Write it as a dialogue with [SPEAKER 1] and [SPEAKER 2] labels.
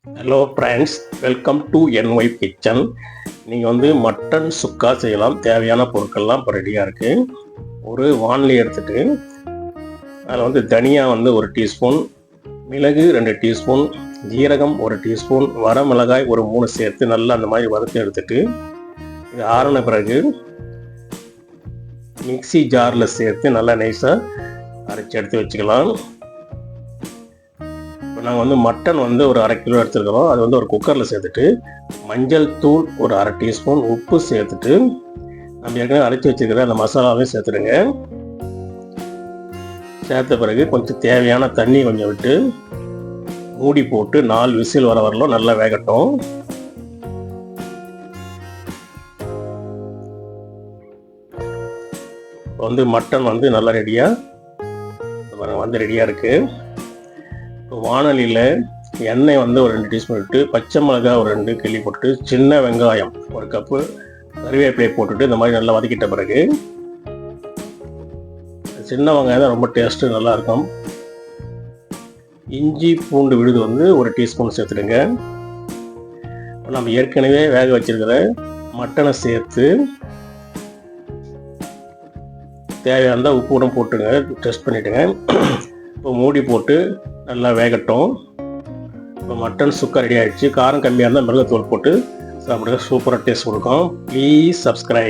[SPEAKER 1] Hello friends, welcome to NY kitchen. நீங்கள் mutton சுக்கா செய்யலாம். தேவையான பொருட்கள்லாம் இப்போ ரெடியாக இருக்குது. ஒரு வானொலி எடுத்துகிட்டு அதில் தனியா 1 டீஸ்பூன், மிளகு 2 டீஸ்பூன், ஜீரகம் 1 டீஸ்பூன், வரமிளகாய் ஒரு 3 சேர்த்து நல்லா அந்த மாதிரி வறுத்து எடுத்துகிட்டு இது ஆறின பிறகு மிக்சி ஜாரில் சேர்த்து நல்லா நைஸாக அரைச்சி எடுத்து வச்சுக்கலாம். இப்போ நாங்கள் மட்டன் ஒரு 1/2 கிலோ எடுத்துருக்கிறோம். அது ஒரு குக்கரில் சேர்த்துட்டு மஞ்சள் தூள் ஒரு 1/2 டீஸ்பூன், உப்பு சேர்த்துட்டு நம்ம ஏற்கனவே அரைச்சி வச்சுருக்கிற அந்த மசாலாவையும் சேர்த்துடுங்க. சேர்த்த பிறகு கொஞ்சம் தேவையான தண்ணி கொஞ்சம் விட்டு மூடி போட்டு 4 விசில் வர வரலாம் நல்லா வேகட்டும். இப்போ மட்டன் நல்லா ரெடியாக இருக்குது. இப்போ வானொலியில் எண்ணெய் ஒரு 2 டீஸ்பூன் விட்டு பச்சை மிளகாய் ஒரு 2 கிள்ளி போட்டு சின்ன வெங்காயம் 1 கப்பு கறிவேப்பிலை போட்டுட்டு இந்த மாதிரி நல்லா வதக்கிட்ட பிறகு சின்ன வெங்காயம் தான் ரொம்ப டேஸ்ட்டு நல்லாயிருக்கும். இஞ்சி பூண்டு விழுது 1 டீஸ்பூன் சேர்த்துடுங்க. நம்ம ஏற்கனவே வேக வச்சிருக்கிற மட்டனை சேர்த்து தேவையான உப்பு கூட போட்டுங்க, டெஸ்ட் பண்ணிவிட்டுங்க. இப்போ மூடி போட்டு நல்லா வேகட்டும். இப்போ மட்டன் சுக்கா ரெடி ஆகிடுச்சு. காரம் கம்மியாக இருந்தால் மிளகாத்தூள் போட்டு சாப்பிடுங்க, சூப்பராக டேஸ்ட் கொடுக்கும். Please subscribe.